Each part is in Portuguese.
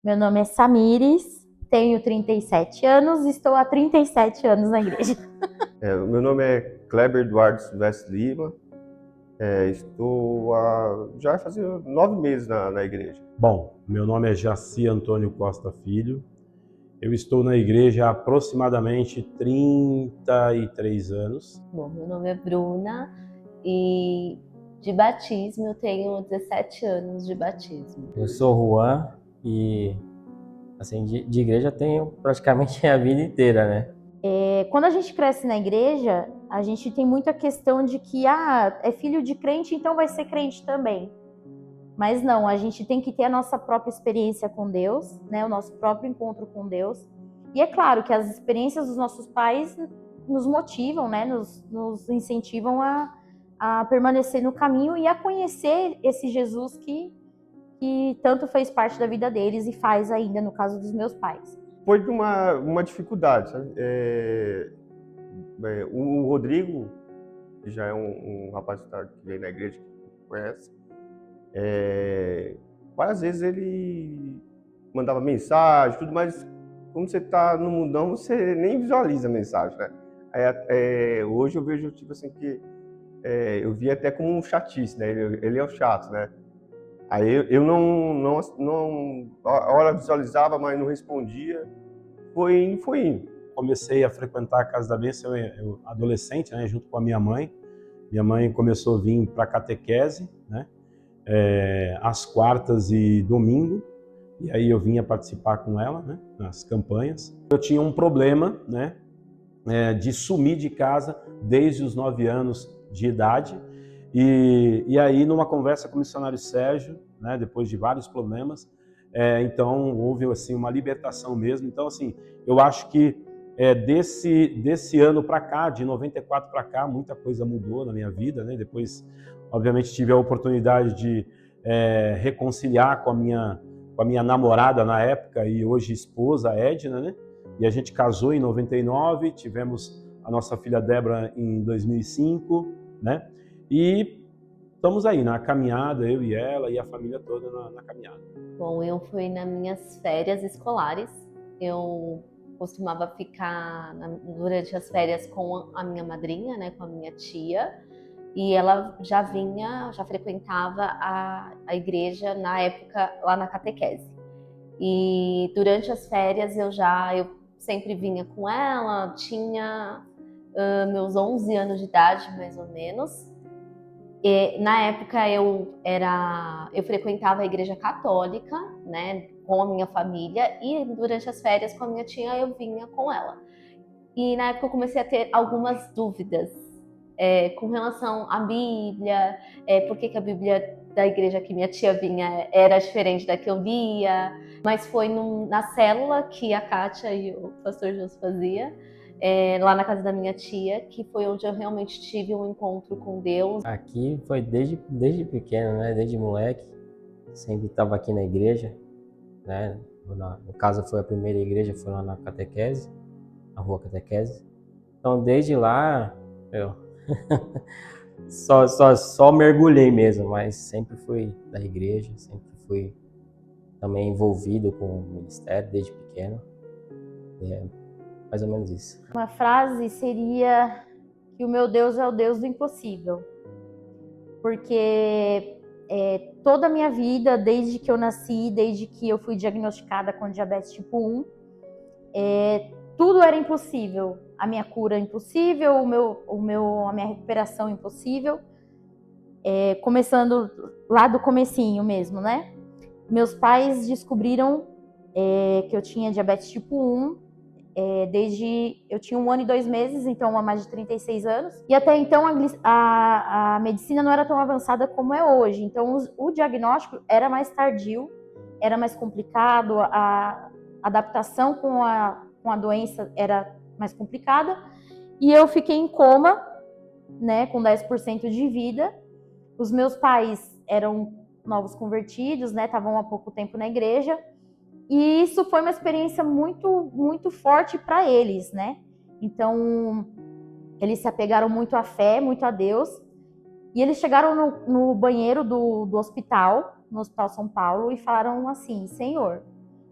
Meu nome é Samires, tenho 37 anos e estou há 37 anos na igreja. O meu nome é Kleber Eduardo Silvestre Lima. Já vai fazer 9 meses na igreja. Bom, meu nome é Jaci Antônio Costa Filho. Eu estou na igreja há aproximadamente 33 anos. Bom, meu nome é Bruna e de batismo eu tenho 17 anos de batismo. Eu sou Juan e assim, de igreja eu tenho praticamente a vida inteira, né? Quando a gente cresce na igreja, a gente tem muita questão de que é filho de crente, então vai ser crente também. Mas não, a gente tem que ter a nossa própria experiência com Deus, né? O nosso próprio encontro com Deus. E é claro que as experiências dos nossos pais nos motivam, né? Nos incentivam a permanecer no caminho e a conhecer esse Jesus que tanto fez parte da vida deles e faz ainda no caso dos meus pais. Foi de uma dificuldade, sabe? O Rodrigo, que já é um rapaz que veio na igreja, que conhece, várias vezes ele mandava mensagem, tudo, mas como você está no mundão, você nem visualiza a mensagem, né? Hoje eu vejo tipo assim que eu vi até como um chatice, né? Ele é o chato, né? Aí eu a hora visualizava, mas não respondia. Foi indo. Comecei a frequentar a Casa da Bênção eu adolescente, né, junto com a minha mãe. Minha mãe começou a vir para a catequese, né, às quartas e domingo. E aí eu vinha participar com ela, né, nas campanhas. Eu tinha um problema, né, de sumir de casa desde os 9 anos de idade. E aí, numa conversa com o missionário Sérgio, né, depois de vários problemas, então houve assim uma libertação mesmo. Então, assim, eu acho que desse ano para cá, de 94 para cá, muita coisa mudou na minha vida, né? Depois, obviamente, tive a oportunidade de reconciliar com a minha namorada na época e hoje esposa, Edna, né? E a gente casou em 99, tivemos a nossa filha Débora em 2005, né? E estamos aí na caminhada, eu e ela e a família toda na caminhada. Bom, eu fui nas minhas férias escolares. Eu costumava ficar durante as férias com a minha madrinha, né, com a minha tia, e ela já frequentava a igreja na época lá na catequese. E durante as férias eu sempre vinha com ela, tinha meus 11 anos de idade, mais ou menos. E, na época eu frequentava a igreja católica, né, com a minha família, e durante as férias com a minha tia eu vinha com ela. E na época eu comecei a ter algumas dúvidas com relação à Bíblia, por que a Bíblia da igreja que minha tia vinha era diferente da que eu lia, mas foi na célula que a Kátia e o pastor Jus fazia, lá na casa da minha tia, que foi onde eu realmente tive um encontro com Deus. Aqui foi desde pequeno, né? Desde moleque, sempre estava aqui na igreja, né? No caso foi a primeira igreja, foi lá na catequese, na rua Catequese. Então desde lá eu só mergulhei mesmo, mas sempre fui da igreja, sempre fui também envolvido com o ministério desde pequeno. Mais ou menos isso. Uma frase seria que o meu Deus é o Deus do impossível. Porque toda a minha vida, desde que eu nasci, desde que eu fui diagnosticada com diabetes tipo 1, tudo era impossível. A minha cura é impossível, a minha recuperação é impossível. Começando lá do comecinho mesmo, né? Meus pais descobriram que eu tinha diabetes tipo 1 desde eu tinha 1 ano e 2 meses, então há mais de 36 anos. E até então a medicina não era tão avançada como é hoje. Então o diagnóstico era mais tardio, era mais complicado, a adaptação com a doença era mais complicada. E eu fiquei em coma, né, com 10% de vida. Os meus pais eram novos convertidos, né, estavam há pouco tempo na igreja. E isso foi uma experiência muito, muito forte para eles, né? Então, eles se apegaram muito à fé, muito a Deus. E eles chegaram no banheiro do hospital, no Hospital São Paulo, e falaram assim: Senhor,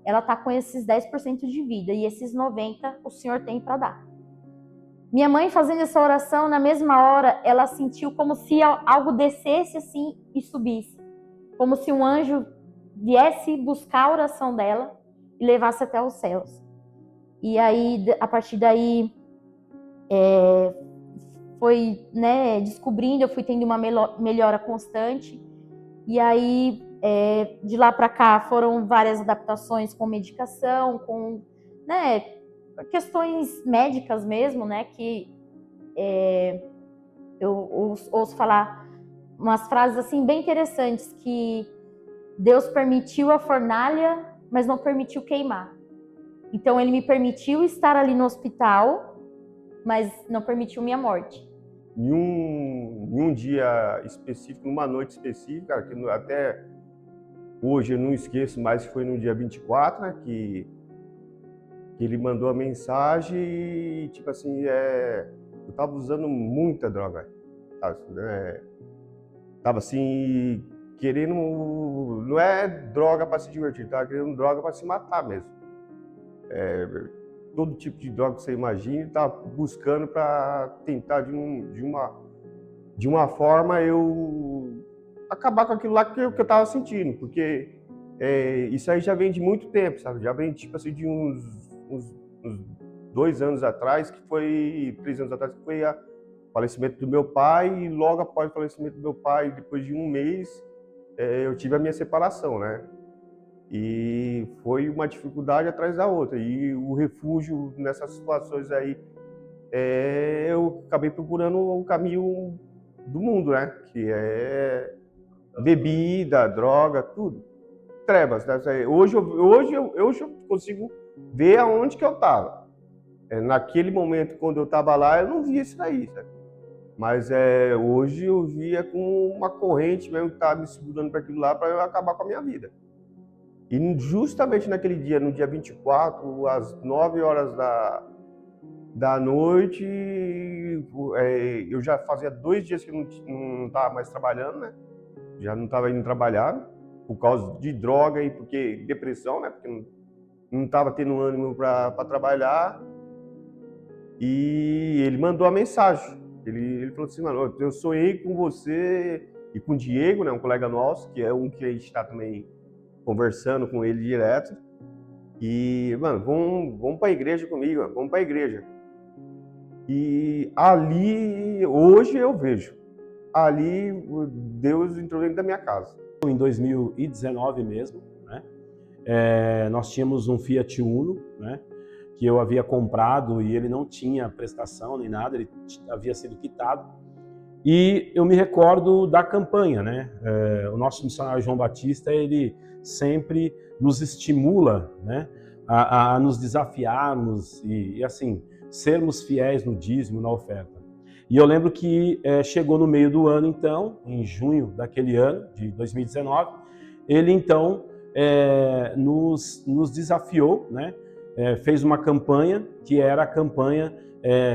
ela está com esses 10% de vida e esses 90% o Senhor tem para dar. Minha mãe fazendo essa oração, na mesma hora, ela sentiu como se algo descesse assim e subisse. Como se um anjo viesse buscar a oração dela e levasse até os céus. E aí, a partir daí, foi, né, descobrindo, eu fui tendo uma melhora constante. E aí, de lá para cá, foram várias adaptações com medicação, com, né, questões médicas mesmo, né, que eu ouço falar umas frases assim bem interessantes, que Deus permitiu a fornalha, mas não permitiu queimar. Então ele me permitiu estar ali no hospital, mas não permitiu minha morte. Em um dia específico, numa noite específica, que até hoje eu não esqueço mais, foi no dia 24, né, que ele mandou a mensagem e, tipo assim, eu tava usando muita droga, sabe? Tava assim, querendo, não é droga para se divertir, tava querendo droga para se matar mesmo. Todo tipo de droga que você imagine, tava buscando para tentar de uma forma eu acabar com aquilo lá que eu tava sentindo, porque isso aí já vem de muito tempo, sabe? Já vem tipo assim de uns 2 anos atrás, 3 anos atrás, que foi o falecimento do meu pai, e logo após o falecimento do meu pai, depois de um mês, eu tive a minha separação, né? E foi uma dificuldade atrás da outra. E o refúgio nessas situações aí, eu acabei procurando o caminho do mundo, né? Que é bebida, droga, tudo. Trevas, né? Hoje eu consigo ver aonde que eu estava. Naquele momento, quando eu estava lá, eu não via isso daí, sabe? Mas hoje eu via com uma corrente mesmo que estava me segurando para aquilo lá, para eu acabar com a minha vida. E justamente naquele dia, no dia 24, às 9 horas da noite, eu já fazia 2 dias que não estava mais trabalhando, né? Já não estava indo trabalhar, por causa de droga e porque depressão, né? Porque não estava tendo ânimo para trabalhar. E ele mandou a mensagem. Ele falou assim, mano, eu sonhei com você e com o Diego, né? Um colega nosso, que é um que a gente está também conversando com ele direto. E, mano, vamos para a igreja comigo, mano, vamos para a igreja. E ali, hoje eu vejo, ali Deus entrou dentro da minha casa. Em 2019 mesmo, né? Nós tínhamos um Fiat Uno, né? Que eu havia comprado e ele não tinha prestação nem nada, ele havia sido quitado. E eu me recordo da campanha, né? O nosso missionário João Batista, ele sempre nos estimula, né? A nos desafiarmos e assim, sermos fiéis no dízimo, na oferta. E eu lembro que chegou no meio do ano, então, em junho daquele ano, de 2019, ele então nos desafiou, né? Fez uma campanha que era a campanha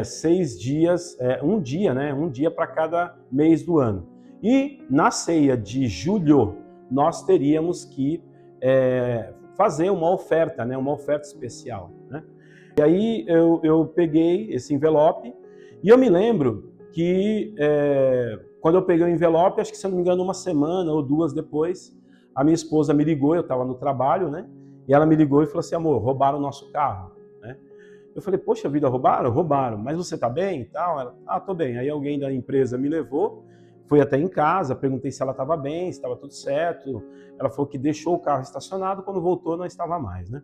6 dias, um dia, né? Um dia para cada mês do ano. E na ceia de julho nós teríamos que fazer uma oferta, né? Uma oferta especial, né? E aí eu peguei esse envelope e eu me lembro que quando eu peguei o envelope, acho que se eu não me engano 1 semana ou 2 depois, a minha esposa me ligou, eu estava no trabalho, né? E ela me ligou e falou assim, amor, roubaram o nosso carro, né? Eu falei, poxa vida, roubaram? Roubaram, mas você tá bem e tal? Ela, tô bem. Aí alguém da empresa me levou, fui até em casa, perguntei se ela estava bem, se estava tudo certo. Ela falou que deixou o carro estacionado, quando voltou não estava mais, né?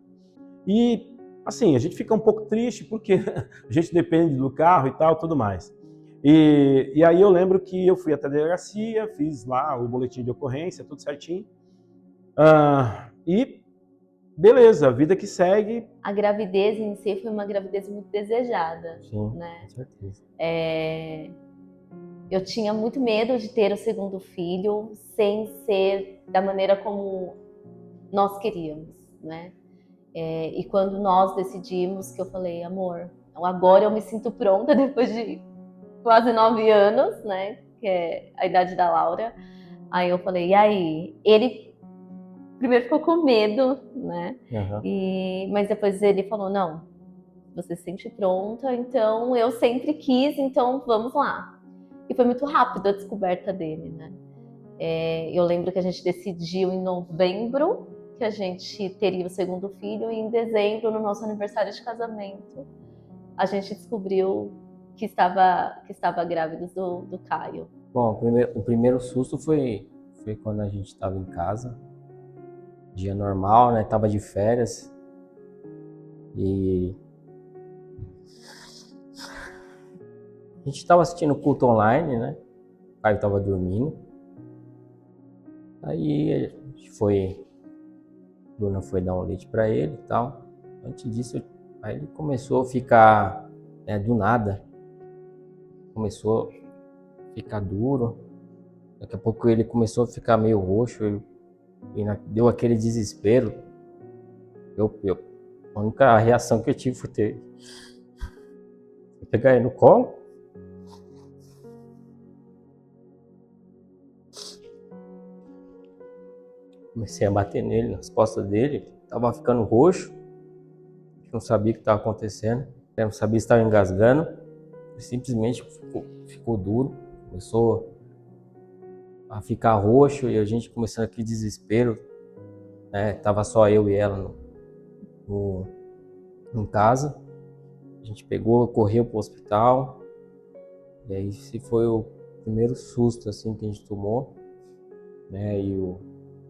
E, assim, a gente fica um pouco triste porque a gente depende do carro e tal, tudo mais. E aí eu lembro que eu fui até a delegacia, fiz lá o boletim de ocorrência, tudo certinho. E beleza, vida que segue. A gravidez em si foi uma gravidez muito desejada. Sim, né? com certeza. Eu tinha muito medo de ter o segundo filho sem ser da maneira como nós queríamos, né? E quando nós decidimos, que eu falei, amor, agora eu me sinto pronta depois de quase 9 anos, né? Que é a idade da Laura. Aí eu falei, e aí? Ele primeiro ficou com medo, né? Uhum. Mas depois ele falou, não, você se sente pronta, então eu sempre quis, então vamos lá. E foi muito rápido a descoberta dele, né? Eu lembro que a gente decidiu em novembro que a gente teria o segundo filho, e em dezembro, no nosso aniversário de casamento, a gente descobriu que estava grávida do Caio. Bom, o primeiro susto foi quando a gente estava em casa, dia normal, né? Tava de férias e a gente estava assistindo culto online, né? O Caio estava dormindo. Aí a gente Bruna foi dar um leite para ele e tal. Antes disso, aí ele começou a ficar, do nada, começou a ficar duro. Daqui a pouco ele começou a ficar meio roxo, deu aquele desespero. A única reação que eu tive foi pegar ele no colo. Comecei a bater nele, nas costas dele. Tava ficando roxo. Não sabia o que estava acontecendo. Não sabia se estava engasgando. Ele simplesmente ficou duro. Começou a ficar roxo e a gente começando aquele desespero. Tava só eu e ela em casa. A gente correu pro hospital. E aí esse foi o primeiro susto assim que a gente tomou, né?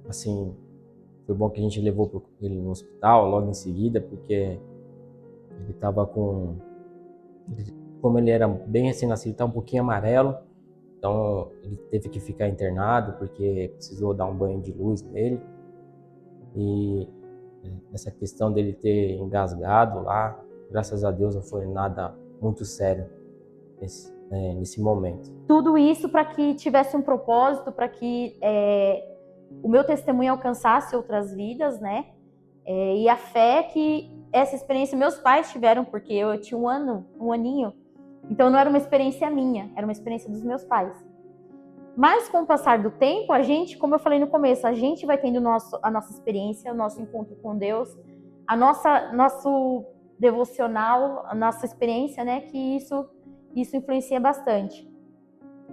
Assim, foi bom que a gente levou ele no hospital logo em seguida, porque ele estava como ele era bem recém-nascido, estava um pouquinho amarelo, então ele teve que ficar internado porque precisou dar um banho de luz nele. E essa questão dele ter engasgado lá, graças a Deus não foi nada muito sério nesse momento. Tudo isso para que tivesse um propósito, para que o meu testemunho alcançasse outras vidas, né? E a fé que essa experiência meus pais tiveram, porque eu tinha um aninho, então não era uma experiência minha, era uma experiência dos meus pais. Mas com o passar do tempo, a gente, como eu falei no começo, a gente vai tendo a nossa experiência, o nosso encontro com Deus, nosso devocional, a nossa experiência, né? Que isso influencia bastante.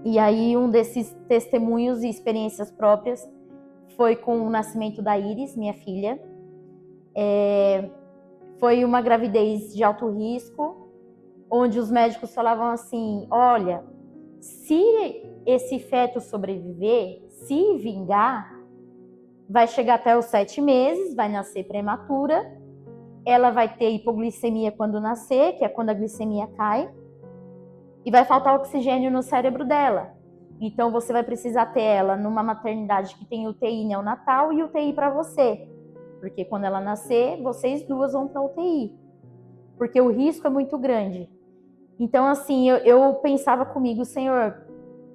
E aí um desses testemunhos e experiências próprias foi com o nascimento da Iris, minha filha. Foi uma gravidez de alto risco, onde os médicos falavam assim, olha, se esse feto sobreviver, se vingar, vai chegar até os 7 meses, vai nascer prematura, ela vai ter hipoglicemia quando nascer, que é quando a glicemia cai, e vai faltar oxigênio no cérebro dela. Então você vai precisar ter ela numa maternidade que tem UTI neonatal e UTI para você. Porque quando ela nascer, vocês duas vão para UTI. Porque o risco é muito grande. Então, assim, eu pensava comigo, Senhor,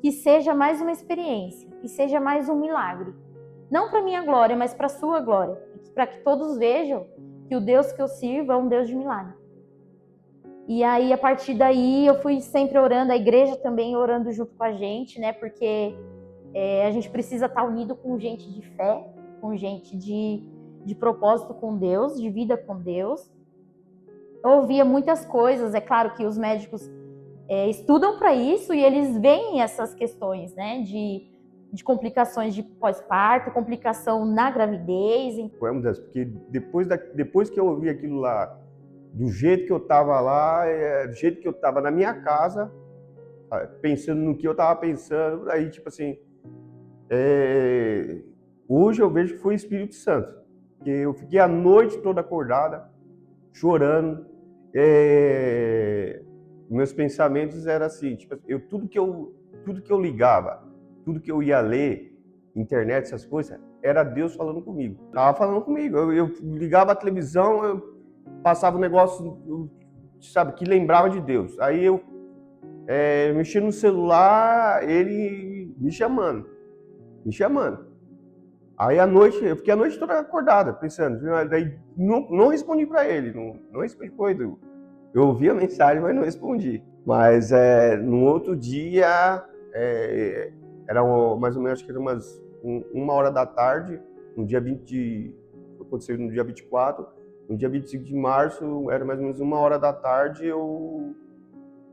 que seja mais uma experiência, que seja mais um milagre. Não para minha glória, mas para a sua glória. Para que todos vejam que o Deus que eu sirvo é um Deus de milagre. E aí, a partir daí, eu fui sempre orando, a igreja também orando junto com a gente, né? Porque a gente precisa estar unido com gente de fé, com gente de propósito com Deus, de vida com Deus. Eu ouvia muitas coisas, é claro que os médicos estudam para isso e eles veem essas questões, né? De complicações de pós-parto, complicação na gravidez. Foi uma das, porque depois que eu ouvi aquilo lá, do jeito que eu estava lá, do jeito que eu estava na minha casa, pensando no que eu estava pensando, aí tipo assim, hoje eu vejo que foi o Espírito Santo, porque eu fiquei a noite toda acordada, chorando, meus pensamentos eram assim, tipo, tudo que eu ligava, tudo que eu ia ler, internet, essas coisas, era Deus falando comigo. Tava falando comigo. Eu ligava a televisão, eu passava um negócio, sabe, que lembrava de Deus. Aí eu mexia no celular, ele me chamando. Aí à noite, eu fiquei a noite toda acordada, pensando. Daí não respondi para ele, não respondi para ele. Eu ouvi a mensagem, mas não respondi. Mas no outro dia, era mais ou menos, acho que era 1h da tarde, no dia 20, aconteceu no dia 24, no dia 25 de março, era mais ou menos 1h da tarde, eu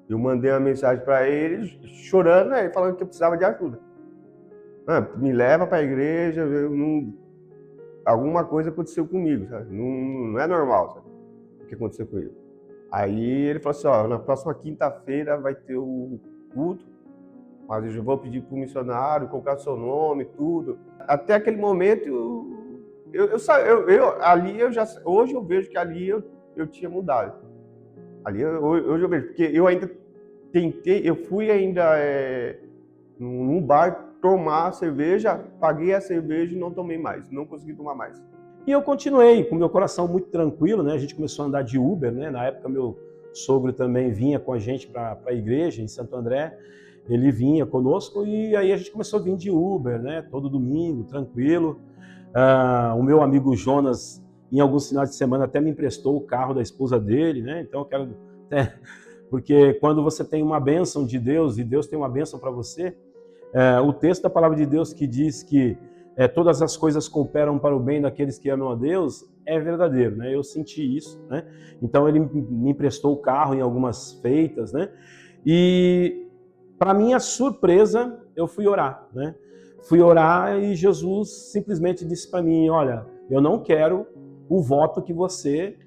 mandei uma mensagem para ele, chorando, né, falando que eu precisava de ajuda. Me leva para a igreja, alguma coisa aconteceu comigo, sabe? Não é normal, sabe? O que aconteceu comigo. Aí ele falou assim, ó, na próxima quinta-feira vai ter o culto, mas eu já vou pedir para o missionário colocar seu nome, tudo. Até aquele momento, hoje eu vejo que ali eu tinha mudado. Hoje eu vejo, porque eu ainda tentei, eu fui ainda num bar tomar cerveja, paguei a cerveja e não tomei mais, não consegui tomar mais. E eu continuei com meu coração muito tranquilo, né? A gente começou a andar de Uber, né? Na época meu sogro também vinha com a gente para a igreja em Santo André, ele vinha conosco e aí a gente começou a vir de Uber, né? Todo domingo, tranquilo. O meu amigo Jonas, em alguns finais de semana, até me emprestou o carro da esposa dele, né? Então eu quero... Porque quando você tem uma bênção de Deus e Deus tem uma bênção para você, o texto da palavra de Deus que diz que todas as coisas cooperam para o bem daqueles que amam a Deus, é verdadeiro, né? Eu senti isso, né? Então ele me emprestou o carro em algumas feitas, né? E para minha surpresa, eu fui orar, né? Fui orar e Jesus simplesmente disse para mim, olha, eu não quero o voto que você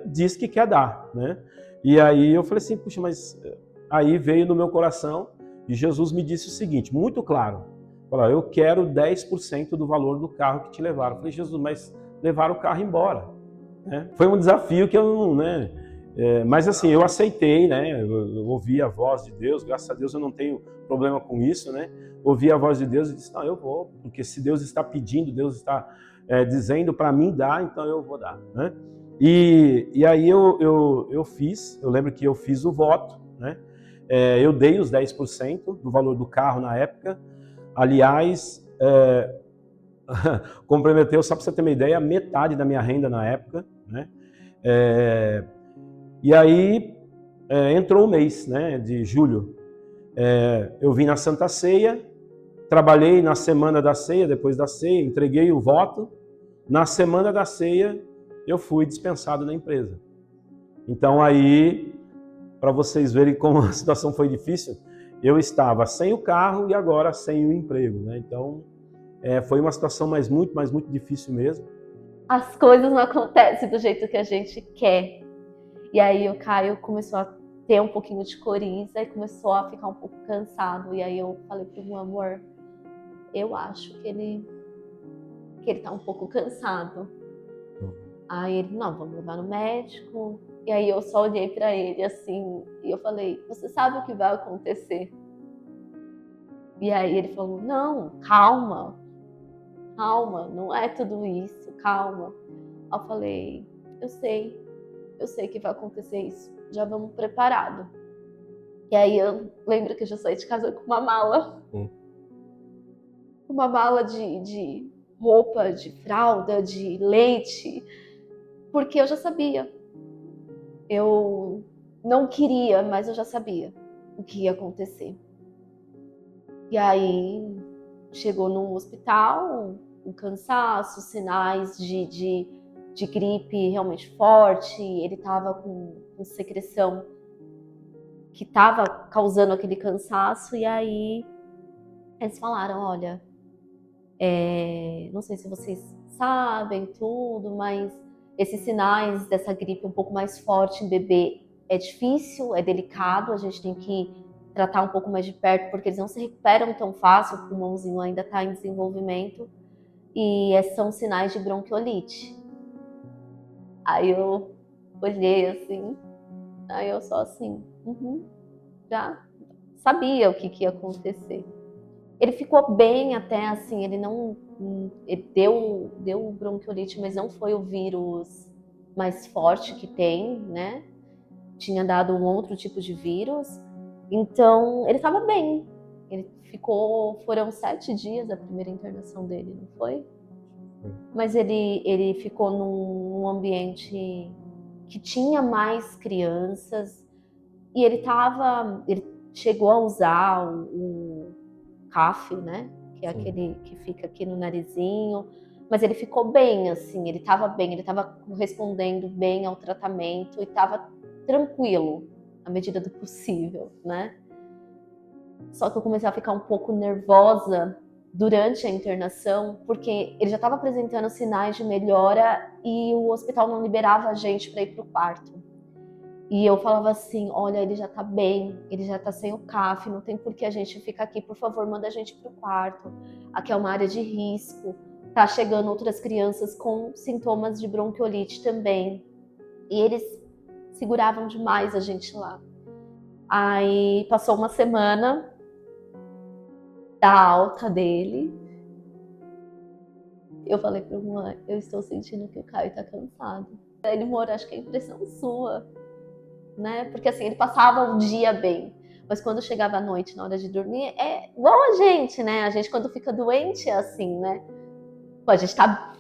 diz que quer dar, né? E aí eu falei assim, puxa, mas aí veio no meu coração e Jesus me disse o seguinte, muito claro, falou, eu quero 10% do valor do carro que te levaram. Eu falei, Jesus, mas levaram o carro embora, né? Foi um desafio que eu não, né? Mas assim, eu aceitei, né? Eu ouvi a voz de Deus, graças a Deus eu não tenho problema com isso, né? Ouvi a voz de Deus e disse, não, eu vou, porque se Deus está pedindo, Deus está dizendo para mim dar, então eu vou dar, né? E aí eu fiz, eu lembro que eu fiz o voto, né? Eu dei os 10% do valor do carro na época, aliás, comprometeu, só para você ter uma ideia, metade da minha renda na época, né? E aí entrou o mês, né, de julho. Eu vim na Santa Ceia, trabalhei na semana da ceia, depois da ceia, entreguei o voto. Na semana da ceia, eu fui dispensado da empresa. Então aí, para vocês verem como a situação foi difícil, eu estava sem o carro e agora sem o emprego, né? Então foi uma situação muito difícil mesmo. As coisas não acontecem do jeito que a gente quer. E aí o Caio começou a ter um pouquinho de coriza e começou a ficar um pouco cansado. E aí eu falei pro meu amor, eu acho que ele tá um pouco cansado. Aí ele, não, vamos levar no médico. E aí eu só olhei pra ele assim, e eu falei, você sabe o que vai acontecer? E aí ele falou, não, calma, não é tudo isso, calma. Aí eu falei, eu sei que vai acontecer isso, já vamos preparado. E aí eu lembro que eu já saí de casa com uma mala. Uma mala de roupa, de fralda, de leite, porque eu já sabia. Eu não queria, mas eu já sabia o que ia acontecer. E aí chegou no hospital, um cansaço, sinais de gripe realmente forte, ele estava com secreção que estava causando aquele cansaço, e aí eles falaram, olha, não sei se vocês sabem tudo, mas esses sinais dessa gripe um pouco mais forte em bebê é difícil, é delicado, a gente tem que tratar um pouco mais de perto, porque eles não se recuperam tão fácil, o pulmãozinho ainda está em desenvolvimento, e são sinais de bronquiolite. Aí eu olhei assim, aí eu só assim, já sabia o que ia acontecer. Ele ficou bem até, assim, ele não... Ele deu bronquiolite, mas não foi o vírus mais forte que tem, né? Tinha dado um outro tipo de vírus. Então, ele estava bem. Foram 7 dias a primeira internação dele, não foi? Mas ele ficou num ambiente que tinha mais crianças. E ele chegou a usar o CAF, né? Que é aquele que fica aqui no narizinho, Mas ele ficou bem, assim, ele estava correspondendo bem ao tratamento e estava tranquilo, à medida do possível, né? Só que eu comecei a ficar um pouco nervosa durante a internação, porque ele já estava apresentando sinais de melhora e o hospital não liberava a gente para ir para o quarto. E eu falava assim, olha, ele já tá bem, ele já tá sem o CAF, não tem por que a gente ficar aqui, por favor, manda a gente pro quarto. Aqui é uma área de risco, tá chegando outras crianças com sintomas de bronquiolite também. E eles seguravam demais a gente lá. Aí passou uma semana da alta dele. Eu falei pra mãe, eu estou sentindo que o Caio tá cansado. Ele, amor, acho que é impressão sua. Né? Porque assim, ele passava o dia bem, mas quando chegava à noite, na hora de dormir, é igual a gente, né? A gente quando fica doente é assim, né? Pô, a gente tá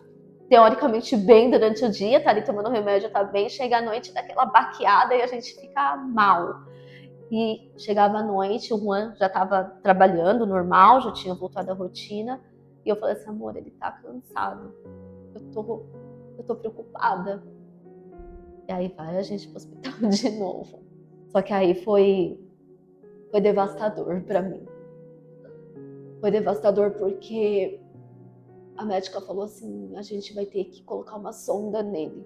teoricamente bem durante o dia, tá ali tomando remédio, tá bem, chega à noite, dá aquela baqueada e a gente fica mal. E chegava à noite, o Juan já tava trabalhando normal, já tinha voltado à rotina, e eu falei assim, amor, ele tá cansado, eu tô preocupada. E aí vai a gente pro hospital de novo. Só que aí foi devastador pra mim. Foi devastador porque a médica falou assim, a gente vai ter que colocar uma sonda nele.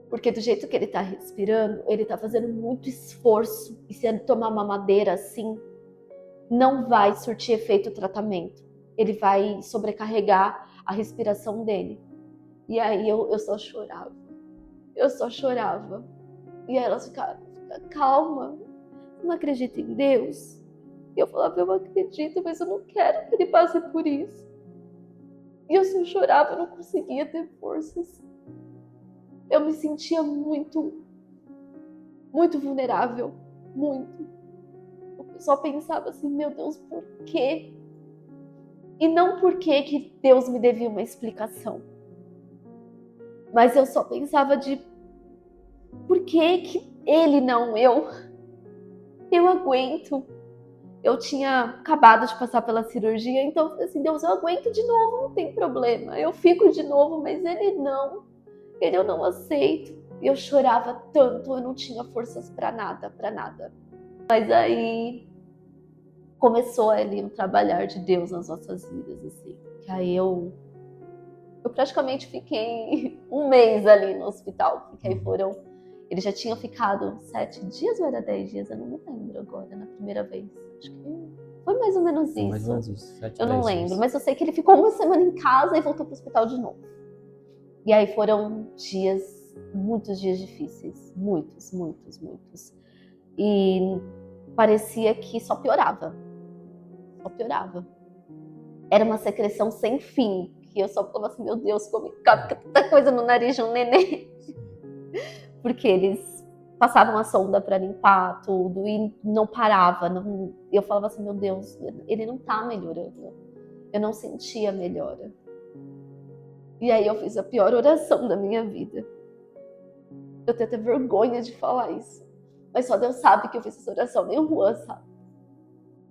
Porque do jeito que ele tá respirando, ele tá fazendo muito esforço. E se ele tomar uma madeira assim, não vai surtir efeito o tratamento. Ele vai sobrecarregar a respiração dele. E aí eu só chorava. Eu só chorava. E aí elas ficaram, calma, não acredita em Deus? E eu falava, eu acredito, mas eu não quero que ele passe por isso. E eu só chorava, eu não conseguia ter forças. Eu me sentia muito, muito vulnerável, muito. Eu só pensava assim, meu Deus, por quê? E não por que Deus me devia uma explicação. Mas eu só pensava de por que ele não eu? Eu aguento. Eu tinha acabado de passar pela cirurgia, então eu falei assim, Deus, eu aguento de novo, não tem problema. Eu fico de novo, mas ele não. Ele eu não aceito. E eu chorava tanto, eu não tinha forças pra nada, pra nada. Mas aí começou ali um trabalhar de Deus nas nossas vidas, assim. Que aí eu praticamente fiquei um mês ali no hospital, porque aí ele já tinha ficado 7 dias ou era 10 dias, eu não me lembro agora, na primeira vez. Acho que foi mais ou menos isso. Mais ou menos isso, 7, eu não 10 lembro, dias. mas eu sei que ele ficou uma semana em casa e voltou pro hospital de novo. E aí foram muitos dias difíceis, muitos, muitos, muitos. E parecia que só piorava. Só piorava. Era uma secreção sem fim, que eu só falava assim, meu Deus, como cabe tanta coisa no nariz de um neném. Porque eles passavam a sonda para limpar tudo e não parava. Eu falava assim, meu Deus, ele não tá melhorando. Eu não sentia melhora. E aí eu fiz a pior oração da minha vida. Eu tenho até vergonha de falar isso. Mas só Deus sabe que eu fiz essa oração, nem o Juan sabe.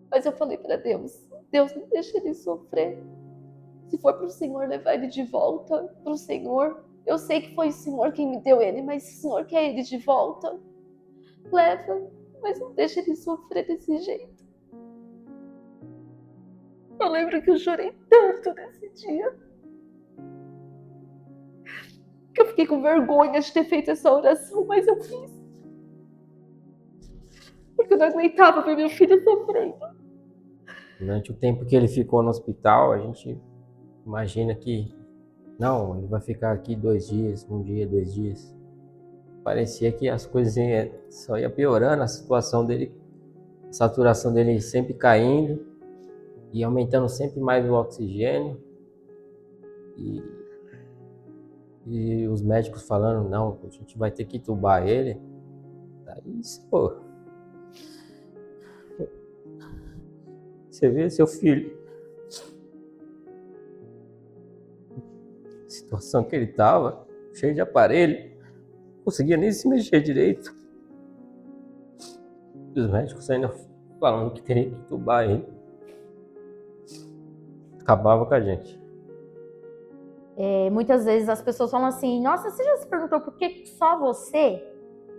Mas eu falei para Deus, Deus, não deixa ele sofrer. Se for pro Senhor levar ele de volta pro Senhor, eu sei que foi o Senhor quem me deu ele, mas se o Senhor quer ele de volta, leva, mas não deixa ele sofrer desse jeito. Eu lembro que eu chorei tanto nesse dia, que eu fiquei com vergonha de ter feito essa oração, mas eu fiz. Porque eu não aguentava ver meu filho sofrendo. Durante o tempo que ele ficou no hospital, a gente imagina que não, ele vai ficar aqui 2 dias, 1 dia, 2 dias. Parecia que as coisas só ia piorando, a situação dele, a saturação dele sempre caindo e aumentando sempre mais o oxigênio. E os médicos falando, não, a gente vai ter que entubar ele. Daí, pô, você vê seu filho, a situação que ele tava, cheio de aparelho, não conseguia nem se mexer direito. Os médicos ainda falando que teria que entubar ele. Acabava com a gente. Muitas vezes as pessoas falam assim, nossa, você já se perguntou por que só você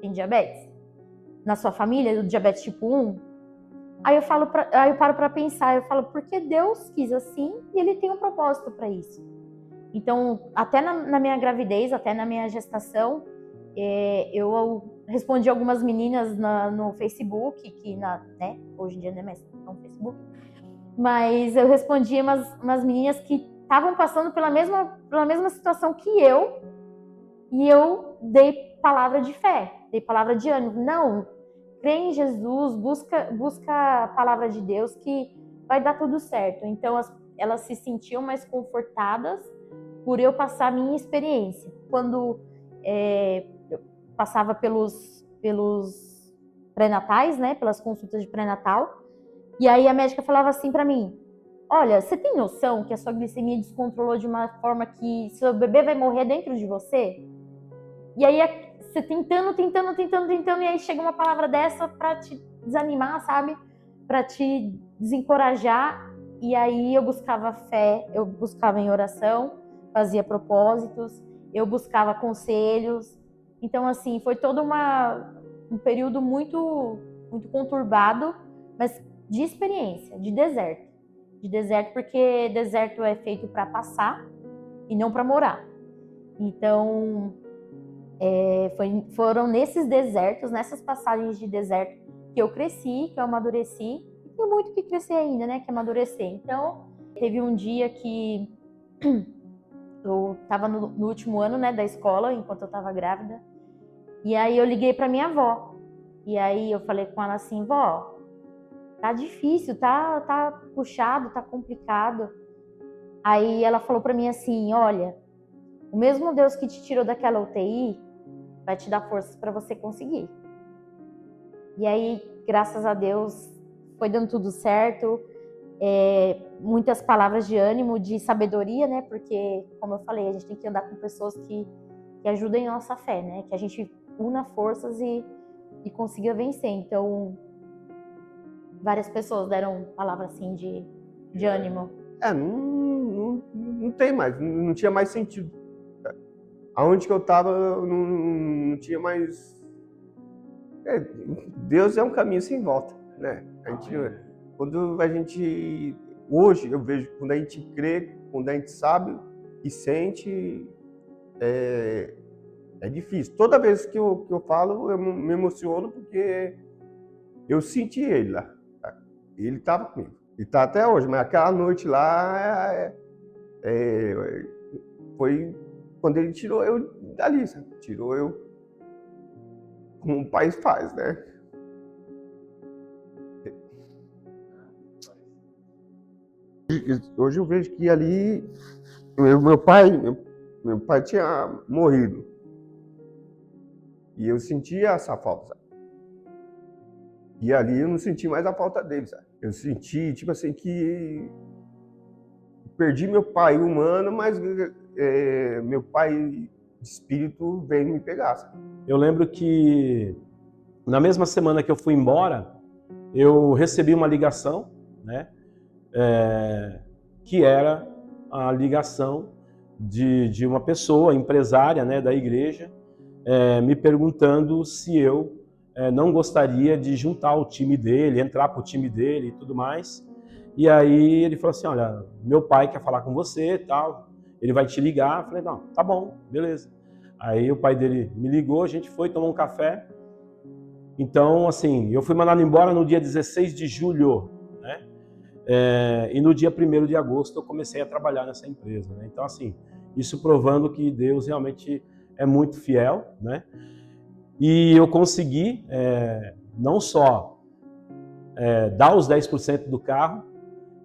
tem diabetes? Na sua família, do diabetes tipo 1? Aí eu paro para pensar, eu falo, porque Deus quis assim e Ele tem um propósito para isso. Então, até na minha gravidez, até na minha gestação, eu respondi algumas meninas no Facebook, né, hoje em dia não é mais no Facebook, mas eu respondi umas meninas que estavam passando pela mesma situação que eu, e eu dei palavra de fé, dei palavra de ânimo. Não, crê em Jesus, busca a palavra de Deus que vai dar tudo certo. Então elas se sentiam mais confortadas por eu passar a minha experiência. Quando eu passava pelos pré-natais, né, pelas consultas de pré-natal, e aí a médica falava assim para mim, olha, você tem noção que a sua glicemia descontrolou de uma forma que seu bebê vai morrer dentro de você? E aí você tentando, e aí chega uma palavra dessa para te desanimar, sabe? Para te desencorajar. E aí eu buscava fé, eu buscava em oração, fazia propósitos, eu buscava conselhos. Então, assim, foi todo um período muito, muito conturbado, mas de experiência, de deserto. De deserto, porque deserto é feito para passar e não para morar. Então, foram nesses desertos, nessas passagens de deserto, que eu cresci, que eu amadureci, e tenho muito que crescer ainda, né, que amadurecer. Então, teve um dia que eu estava no último ano, né, da escola, enquanto eu estava grávida, e aí eu liguei para minha avó, e aí eu falei com ela assim, vó, tá difícil, tá puxado, tá complicado. Aí ela falou para mim assim, olha, o mesmo Deus que te tirou daquela UTI vai te dar forças para você conseguir. E aí, graças a Deus, foi dando tudo certo. Muitas palavras de ânimo, de sabedoria, né? Porque, como eu falei, a gente tem que andar com pessoas que ajudem a nossa fé, né? Que a gente una forças e consiga vencer. Então, várias pessoas deram palavras assim de ânimo. Não tem mais, não tinha mais sentido. Aonde que eu estava, não tinha mais. Deus é um caminho sem volta, né? Hoje eu vejo, quando a gente crê, quando a gente sabe e sente, é difícil. Toda vez que eu falo, eu me emociono porque eu senti ele lá. Ele estava comigo. E está até hoje, mas aquela noite lá foi quando ele tirou eu dali, sabe? Tirou eu como um pai faz, né? Hoje eu vejo que ali meu pai tinha morrido. E eu sentia essa falta, sabe? E ali eu não senti mais a falta dele, sabe? Eu senti, tipo assim, que perdi meu pai humano, mas meu pai de espírito veio me pegar, sabe? Eu lembro que na mesma semana que eu fui embora, eu recebi uma ligação, né? Que era a ligação de uma pessoa, empresária, né, da igreja, me perguntando se eu não gostaria de juntar o time dele, entrar para o time dele e tudo mais. E aí ele falou assim, olha, meu pai quer falar com você e tal, ele vai te ligar. Eu falei, não, tá bom, beleza. Aí o pai dele me ligou, a gente foi tomar um café. Então, assim, eu fui mandado embora no dia 16 de julho, né? E no dia 1º de agosto eu comecei a trabalhar nessa empresa, né? Então, assim, isso provando que Deus realmente é muito fiel, né? E eu consegui não só dar os 10% do carro,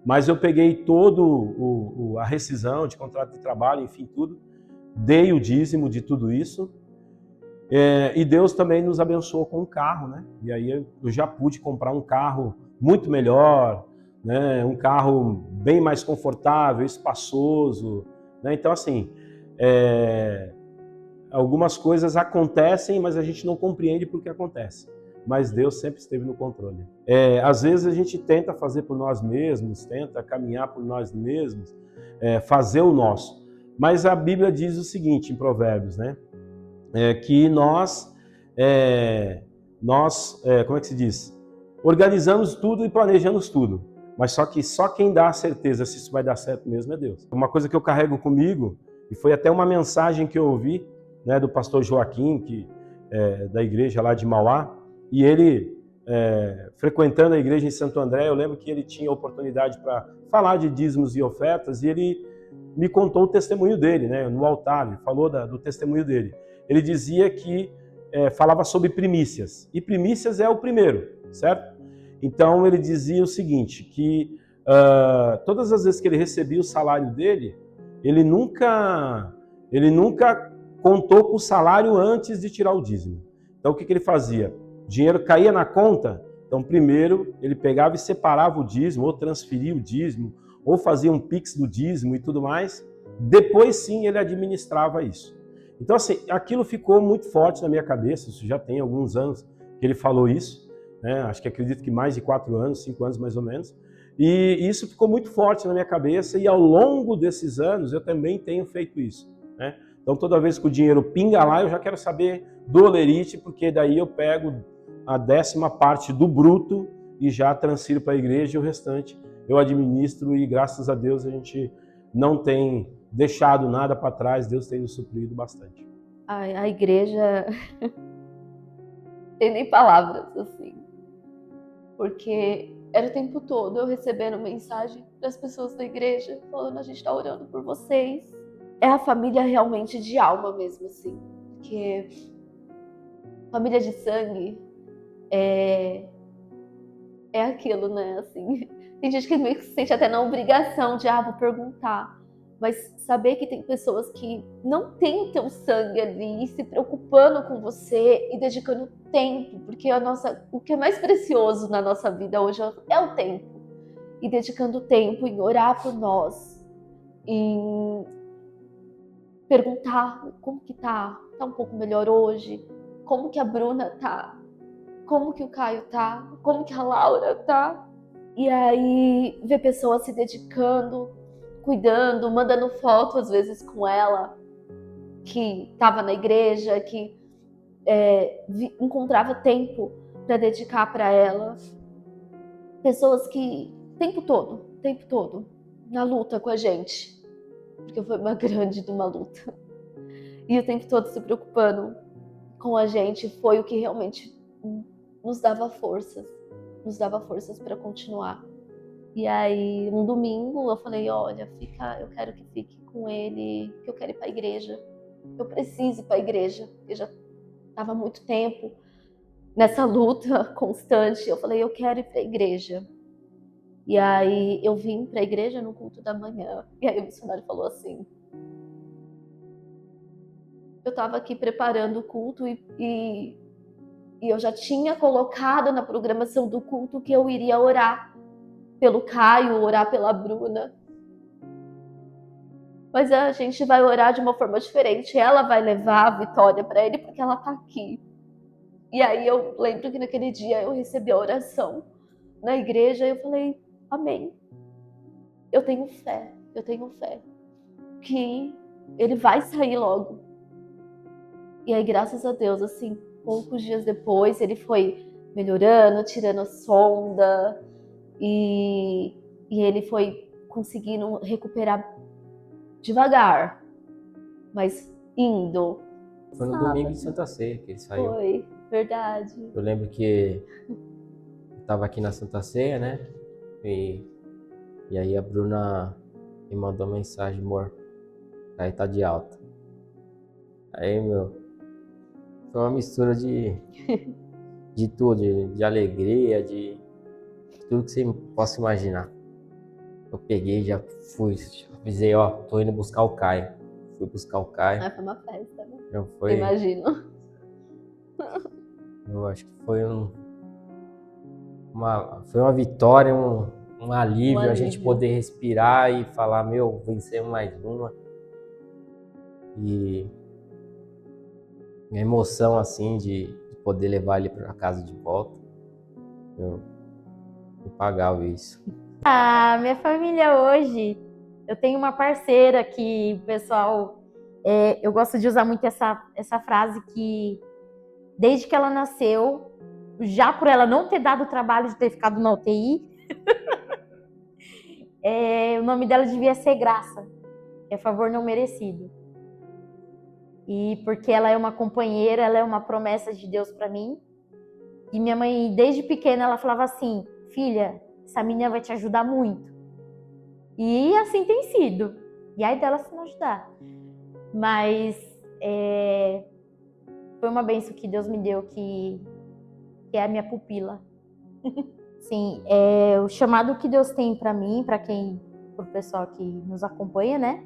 mas eu peguei todo a rescisão de contrato de trabalho, enfim, tudo, dei o dízimo de tudo isso, e Deus também nos abençoou com um carro, né? E aí eu já pude comprar um carro muito melhor, né? Um carro bem mais confortável, espaçoso, né? Então, assim, algumas coisas acontecem, mas a gente não compreende por que acontece. Mas Deus sempre esteve no controle. Às vezes a gente tenta fazer por nós mesmos, tenta caminhar por nós mesmos, fazer o nosso. Mas a Bíblia diz o seguinte em Provérbios, né? Que como é que se diz? Organizamos tudo e planejamos tudo. Mas só quem dá a certeza se isso vai dar certo mesmo é Deus. Uma coisa que eu carrego comigo, e foi até uma mensagem que eu ouvi, né, do pastor Joaquim, da igreja lá de Mauá, e ele, frequentando a igreja em Santo André, eu lembro que ele tinha oportunidade para falar de dízimos e ofertas, e ele me contou o testemunho dele, né, no altar, ele falou do testemunho dele. Ele dizia que falava sobre primícias, e primícias é o primeiro, certo? Então ele dizia o seguinte, que todas as vezes que ele recebia o salário dele, ele nunca contou com o salário antes de tirar o dízimo. Então o que ele fazia? O dinheiro caía na conta, então primeiro ele pegava e separava o dízimo, ou transferia o dízimo, ou fazia um pix do dízimo e tudo mais. Depois sim ele administrava isso. Então assim, aquilo ficou muito forte na minha cabeça, isso já tem alguns anos que ele falou isso, né? Acho que acredito que mais de 4 anos, 5 anos mais ou menos. E isso ficou muito forte na minha cabeça, e ao longo desses anos eu também tenho feito isso, né? Então toda vez que o dinheiro pinga lá, eu já quero saber do olerite, porque daí eu pego a 10ª parte do bruto e já transfiro para a igreja, e o restante eu administro, e graças a Deus a gente não tem deixado nada para trás, Deus tem nos suprido bastante. A igreja tem nem palavras, assim, porque era o tempo todo eu recebendo mensagem das pessoas da igreja falando: a gente tá orando por vocês. É a família realmente de alma mesmo, assim, porque família de sangue é aquilo, né, assim. Tem gente que meio que se sente até na obrigação de, vou perguntar. Mas saber que tem pessoas que não têm o teu sangue ali, se preocupando com você e dedicando tempo, porque o que é mais precioso na nossa vida hoje é o tempo. E dedicando tempo em orar por nós, em perguntar como que tá um pouco melhor hoje, como que a Bruna tá, como que o Caio tá, como que a Laura tá. E aí ver pessoas se dedicando, cuidando, mandando foto às vezes com ela, que estava na igreja, que encontrava tempo para dedicar para ela. Pessoas que o tempo todo, na luta com a gente, porque foi uma grande de uma luta. E o tempo todo se preocupando com a gente foi o que realmente nos dava forças para continuar. E aí, um domingo, eu falei: olha, eu quero que fique com ele, que eu quero ir para a igreja. Eu preciso ir para a igreja, porque já estava muito tempo nessa luta constante. Eu falei: eu quero ir para a igreja. E aí, eu vim para a igreja no culto da manhã. E aí, o missionário falou assim: eu estava aqui preparando o culto e eu já tinha colocado na programação do culto que eu iria orar pelo Caio, orar pela Bruna. Mas a gente vai orar de uma forma diferente. Ela vai levar a vitória para ele porque ela tá aqui. E aí eu lembro que naquele dia eu recebi a oração na igreja e eu falei: amém. Eu tenho fé que ele vai sair logo. E aí, graças a Deus, assim, poucos dias depois, ele foi melhorando, tirando a sonda, e ele foi conseguindo recuperar devagar, mas indo. Foi no domingo de Santa Ceia que ele saiu. Foi, verdade. Eu lembro que eu tava aqui na Santa Ceia, né? E aí a Bruna me mandou uma mensagem: amor, aí tá de alta. Aí, foi uma mistura de tudo, de alegria, de tudo que você possa imaginar. Eu peguei, já avisei: tô indo buscar o Caio. Fui buscar o Caio. Foi uma festa, né? Então foi, Imagino. eu acho que foi uma vitória, um alívio, a gente poder respirar e falar: vencemos mais uma. E a emoção, assim, de poder levar ele para casa de volta, impagável isso. Minha família hoje Eu tenho uma parceira que, pessoal, eu gosto de usar muito essa frase que, desde que ela nasceu, já por ela não ter dado o trabalho de ter ficado na UTI, o nome dela devia ser Graça, que é favor não merecido. E porque ela é uma companheira, ela é uma promessa de Deus para mim. E minha mãe, desde pequena, ela falava assim: filha, essa menina vai te ajudar muito. E assim tem sido. E aí dela se não ajudar. Mas foi uma bênção que Deus me deu, que é a minha pupila. Sim, o chamado que Deus tem para mim, pro pessoal que nos acompanha, né?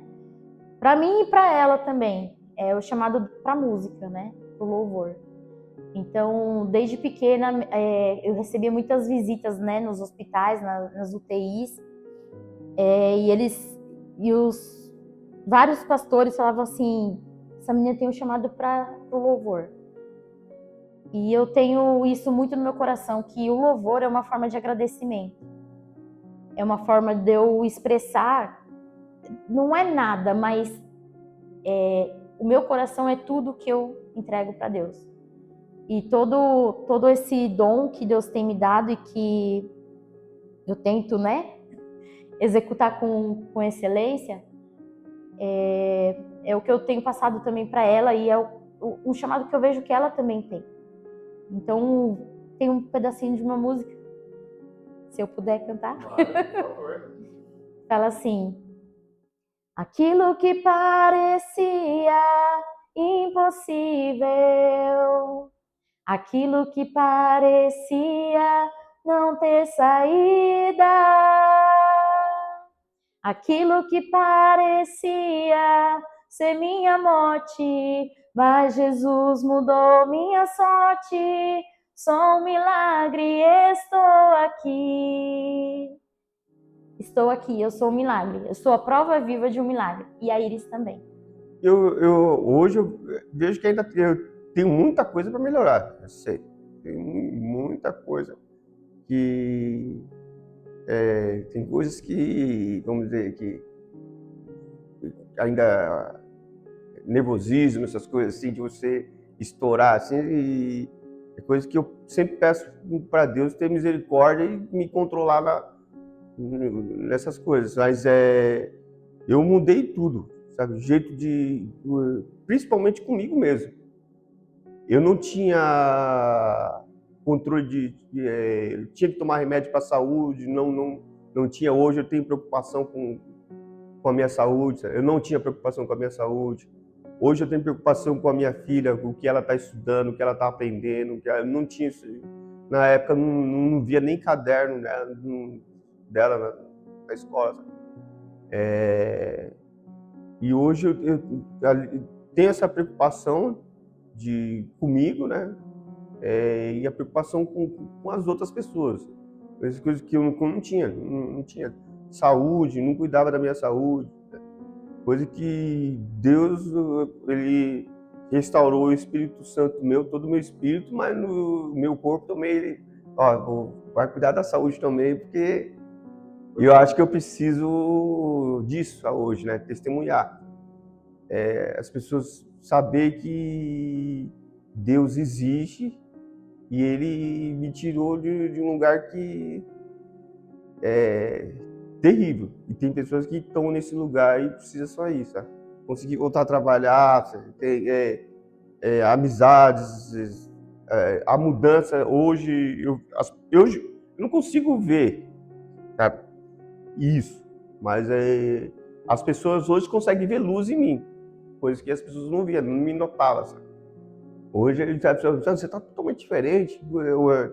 Para mim e para ela também, é o chamado para música, né? Pro louvor. Então, desde pequena, eu recebia muitas visitas, né? Nos hospitais, nas UTIs, e os vários pastores falavam assim: essa menina tem um chamado para o louvor. E eu tenho isso muito no meu coração, que o louvor é uma forma de agradecimento. É uma forma de eu expressar, não é nada, mas o meu coração é tudo que eu entrego para Deus. E todo esse dom que Deus tem me dado e que eu tento, né, executar com excelência, é o que eu tenho passado também para ela, e é um chamado que eu vejo que ela também tem. Então, tem um pedacinho de uma música, se eu puder cantar. Claro, por favor. Fala assim: aquilo que parecia impossível, aquilo que parecia não ter saída, aquilo que parecia ser minha morte, mas Jesus mudou minha sorte. Sou um milagre, estou aqui. Estou aqui, eu sou um milagre. Eu sou a prova viva de um milagre. E a Iris também. Hoje eu vejo que ainda eu tenho muita coisa para melhorar. Eu sei. Tem muita coisa que tem coisas que, vamos dizer, que ainda nervosismo, essas coisas assim, de você estourar assim, e é coisa que eu sempre peço para Deus ter misericórdia e me controlar nessas coisas. Mas eu mudei tudo, sabe? O jeito principalmente comigo mesmo. Eu não tinha controle eu tinha que tomar remédio para a saúde, não tinha. Hoje eu tenho preocupação com a minha saúde, sabe? Eu não tinha preocupação com a minha saúde. Hoje eu tenho preocupação com a minha filha, com o que ela está estudando, o que ela está aprendendo. Não tinha isso. Na época não via nem caderno, né, dela na escola. Sabe? E hoje eu tenho essa preocupação comigo, né? E a preocupação com as outras pessoas. Essas coisas que eu não tinha. Não tinha saúde, não cuidava da minha saúde. Coisa que Deus, ele restaurou o Espírito Santo todo o meu espírito, mas no meu corpo também, ele vai cuidar da saúde também, porque eu acho que eu preciso disso hoje, né? Testemunhar. As pessoas saber que Deus existe e Ele me tirou de um lugar que é terrível. E tem pessoas que estão nesse lugar e precisa só isso, sabe? Conseguir voltar a trabalhar, ter amizades, a mudança. Hoje eu não consigo ver, sabe, isso, mas as pessoas hoje conseguem ver luz em mim, coisas que as pessoas não viam, não me notavam, sabe? Hoje ele está dizendo: você está totalmente diferente.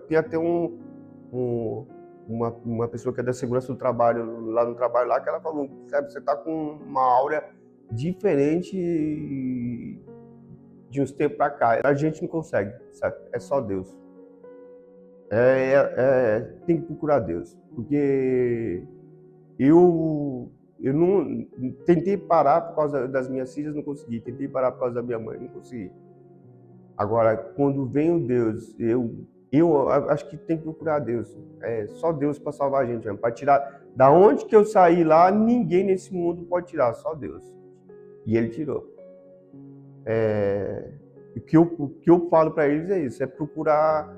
Tem até uma pessoa que é da segurança do trabalho, lá no trabalho, lá, que ela falou: sabe, você está com uma áurea diferente de uns tempos para cá. A gente não consegue, sabe? É só Deus. Tem que procurar Deus, porque eu não tentei parar por causa das minhas filhas, não consegui. Tentei parar por causa da minha mãe, não consegui. Agora, quando vem o Deus, eu acho que tem que procurar Deus. É só Deus para salvar a gente, para tirar Da onde que eu saí lá, ninguém nesse mundo pode tirar, só Deus. E Ele tirou. O que eu falo para eles é isso, é procurar...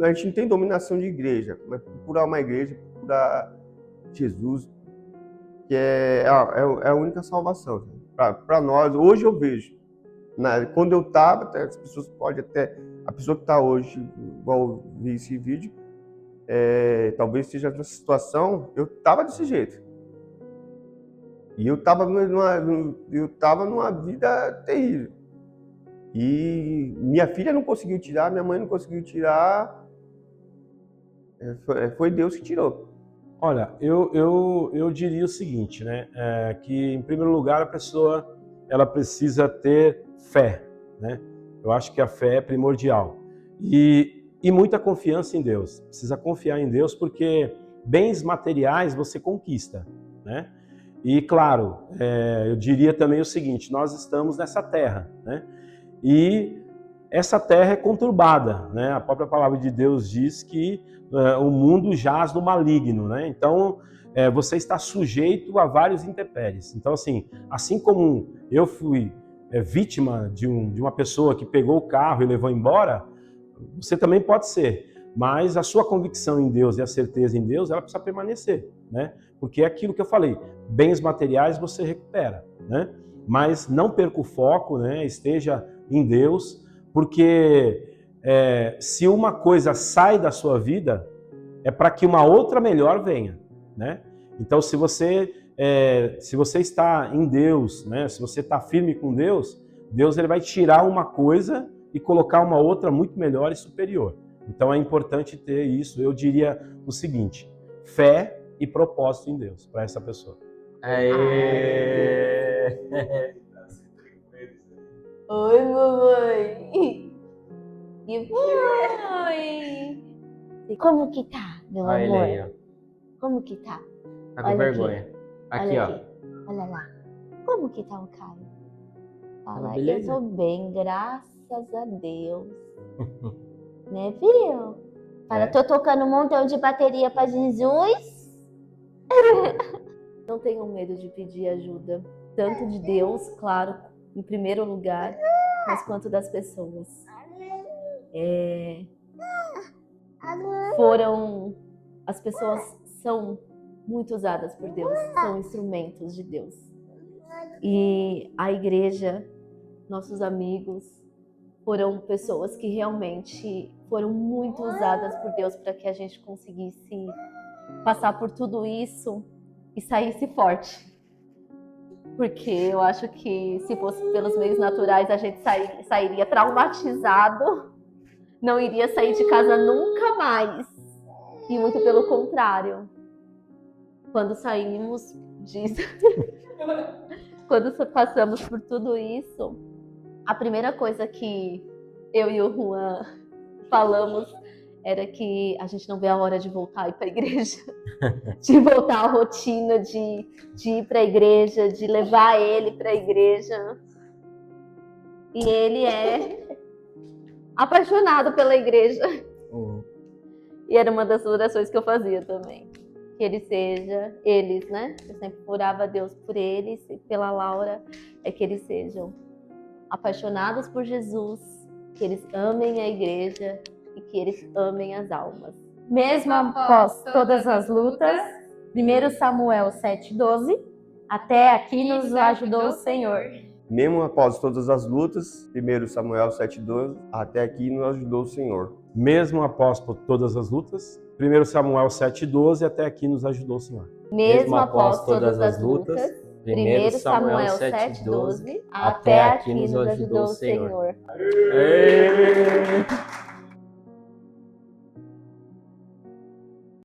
a gente não tem dominação de igreja, mas procurar uma igreja, procurar Jesus, que é a única salvação. Para nós, hoje eu vejo, quando eu estava, as pessoas podem até... A pessoa que está hoje, igual vi esse vídeo, talvez esteja nessa situação, eu estava desse jeito. E eu estava numa vida terrível. E minha filha não conseguiu tirar, minha mãe não conseguiu tirar. Foi Deus que tirou. Olha, eu diria o seguinte, né? Que em primeiro lugar a pessoa ela precisa ter fé, né? Eu acho que a fé é primordial e muita confiança em Deus. Precisa confiar em Deus porque bens materiais você conquista, né? E claro, eu diria também o seguinte: nós estamos nessa terra, né? E essa terra é conturbada, né? A própria palavra de Deus diz que o mundo jaz no maligno, né? Então, você está sujeito a vários intempéries. Então, assim como eu fui vítima de uma pessoa que pegou o carro e levou embora, você também pode ser. Mas a sua convicção em Deus e a certeza em Deus, ela precisa permanecer, né? Porque é aquilo que eu falei, bens materiais você recupera, né? Mas não perca o foco, né? Esteja em Deus, porque se uma coisa sai da sua vida, é para que uma outra melhor venha, né? Então, se você está em Deus, né? Se você está firme com Deus, Deus ele vai tirar uma coisa e colocar uma outra muito melhor e superior. Então, é importante ter isso. Eu diria o seguinte: fé e propósito em Deus para essa pessoa. Oi, mamãe. E foi? Como que tá, meu Olha ele amor? aí, ó. Como que tá? Tá com Olha vergonha. Aqui, Olha ó. aqui. Olha lá. Como que tá o Caio? Fala, eu beleza? tô bem, graças a Deus. Né, viu? Fala, tô tocando um montão de bateria pra Jesus. Não tenham medo de pedir ajuda. Tanto de Deus, claro, em primeiro lugar, mas quanto das pessoas. As pessoas são muito usadas por Deus, são instrumentos de Deus. E a igreja, nossos amigos, foram pessoas que realmente foram muito usadas por Deus para que a gente conseguisse passar por tudo isso e saísse forte. Porque eu acho que se fosse pelos meios naturais a gente sairia traumatizado, não iria sair de casa nunca mais. E muito pelo contrário. Quando saímos disso, quando passamos por tudo isso, a primeira coisa que eu e o Juan falamos era que a gente não vê a hora de voltar a ir para a igreja, de voltar à rotina de ir para a igreja, de levar ele para a igreja. E ele é apaixonado pela igreja. E era uma das orações que eu fazia também. Que eles, né? Eu sempre orava a Deus por eles e pela Laura, que eles sejam apaixonados por Jesus, que eles amem a igreja e que eles amem as almas. Mesmo após todas as lutas, 1 Samuel 7,12, até aqui nos ajudou o Senhor. Mesmo após todas as lutas, 1 Samuel 7,12, até aqui nos ajudou o Senhor. Mesmo após todas as lutas, 1 Samuel 7,12, até aqui nos ajudou o Senhor. Mesmo após todas as lutas, 1 Samuel 7,12, até aqui nos ajudou o Senhor. Aê!